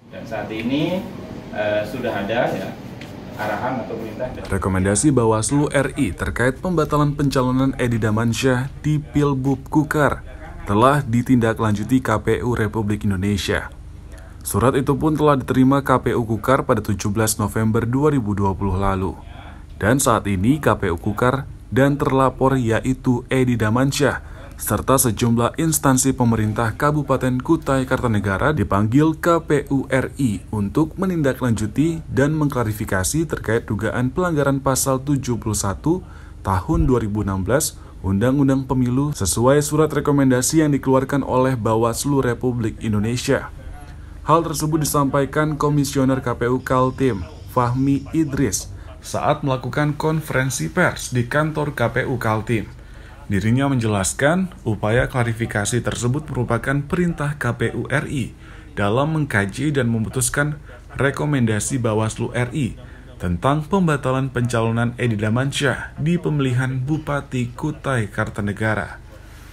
Dan saat ini sudah ada ya arahan atau perintah. Rekomendasi Bawaslu RI terkait pembatalan pencalonan Edi Damansyah di Pilbub Kukar telah ditindaklanjuti KPU Republik Indonesia. Surat itu pun telah diterima KPU Kukar pada 17 November 2020 lalu. Dan saat ini KPU Kukar dan terlapor yaitu Edi Damansyah serta sejumlah instansi pemerintah Kabupaten Kutai Kartanegara dipanggil KPU RI untuk menindaklanjuti dan mengklarifikasi terkait dugaan pelanggaran pasal 71 tahun 2016 Undang-Undang Pemilu sesuai surat rekomendasi yang dikeluarkan oleh Bawaslu Republik Indonesia. Hal tersebut disampaikan Komisioner KPU Kaltim, Fahmi Idris, saat melakukan konferensi pers di kantor KPU Kaltim. Dirinya menjelaskan upaya klarifikasi tersebut merupakan perintah KPU RI dalam mengkaji dan memutuskan rekomendasi Bawaslu RI tentang pembatalan pencalonan Edi Damansyah di pemilihan Bupati Kutai Kartanegara.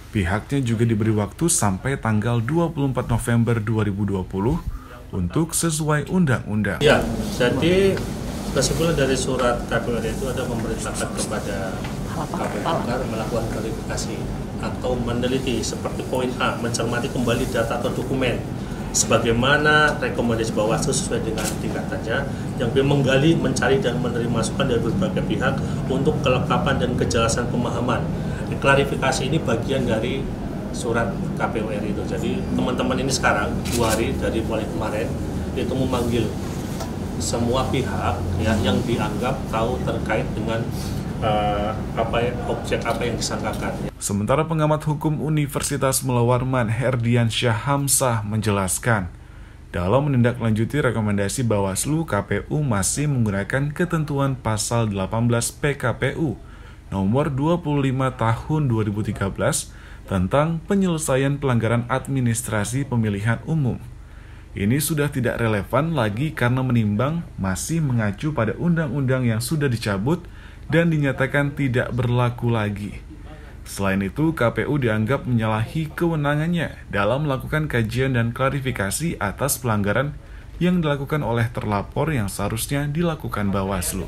Pihaknya juga diberi waktu sampai tanggal 24 November 2020 untuk sesuai undang-undang. Ya, jadi kesimpulan dari surat KPU RI itu ada memerintahkan kepada KPU Kukar melakukan klarifikasi atau meneliti seperti poin A, mencermati kembali data atau dokumen sebagaimana rekomendasi Bawaslu sesuai dengan tingkatannya, yang B menggali, mencari dan menerima masukan dari berbagai pihak untuk kelengkapan dan kejelasan pemahaman. Klarifikasi ini bagian dari surat KPU RI itu. Jadi teman-teman ini sekarang 2 hari dari mulai kemarin itu memanggil semua pihak ya, yang dianggap tahu terkait dengan objek apa yang disangkakan. Sementara pengamat hukum Universitas Mulawarman Herdiansyah Hamsah menjelaskan, dalam menindaklanjuti rekomendasi Bawaslu, KPU masih menggunakan ketentuan pasal 18 PKPU nomor 25 tahun 2013 tentang penyelesaian pelanggaran administrasi pemilihan umum. Ini sudah tidak relevan lagi karena menimbang masih mengacu pada undang-undang yang sudah dicabut dan dinyatakan tidak berlaku lagi. Selain itu, KPU dianggap menyalahi kewenangannya dalam melakukan kajian dan klarifikasi atas pelanggaran yang dilakukan oleh terlapor yang seharusnya dilakukan Bawaslu.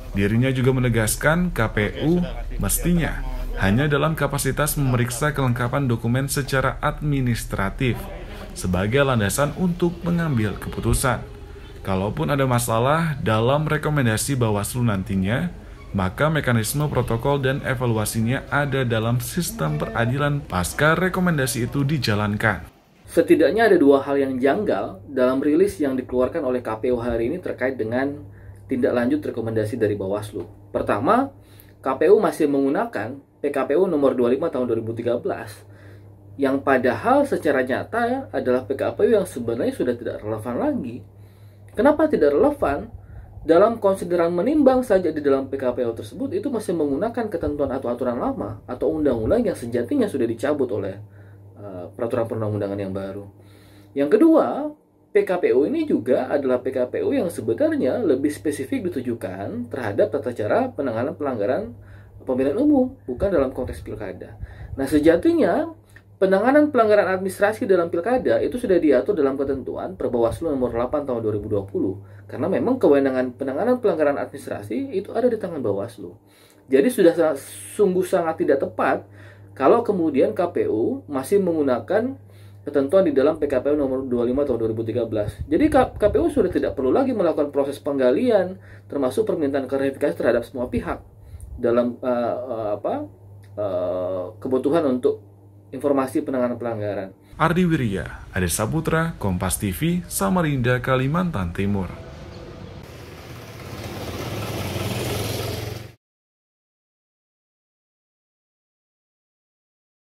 Dirinya juga menegaskan KPU mestinya hanya dalam kapasitas memeriksa kelengkapan dokumen secara administratif sebagai landasan untuk mengambil keputusan. Kalaupun ada masalah dalam rekomendasi Bawaslu nantinya, maka mekanisme protokol dan evaluasinya ada dalam sistem peradilan pasca rekomendasi itu dijalankan. Setidaknya ada 2 hal yang janggal dalam rilis yang dikeluarkan oleh KPU hari ini terkait dengan tindak lanjut rekomendasi dari Bawaslu. Pertama, KPU masih menggunakan PKPU nomor 25 tahun 2013 yang padahal secara nyata adalah PKPU yang sebenarnya sudah tidak relevan lagi. Kenapa tidak relevan? Dalam konsideran menimbang saja di dalam PKPU tersebut itu masih menggunakan ketentuan atau aturan lama atau undang-undang yang sejatinya sudah dicabut oleh peraturan perundang-undangan yang baru. Yang kedua, PKPU ini juga adalah PKPU yang sebenarnya lebih spesifik ditujukan terhadap tata cara penanganan pelanggaran pemilihan umum, bukan dalam konteks pilkada. Nah, sejatinya penanganan pelanggaran administrasi dalam pilkada itu sudah diatur dalam ketentuan Perbawaslu nomor 8 tahun 2020. Karena memang kewenangan penanganan pelanggaran administrasi itu ada di tangan Bawaslu. Jadi sudah sungguh sangat tidak tepat kalau kemudian KPU masih menggunakan ketentuan di dalam PKPU nomor 25 tahun 2013. Jadi KPU sudah tidak perlu lagi melakukan proses penggalian termasuk permintaan klarifikasi terhadap semua pihak dalam kebutuhan untuk informasi penanganan pelanggaran. Ardi Wirya, Ade Saputra, Kompas TV, Samarinda, Kalimantan Timur.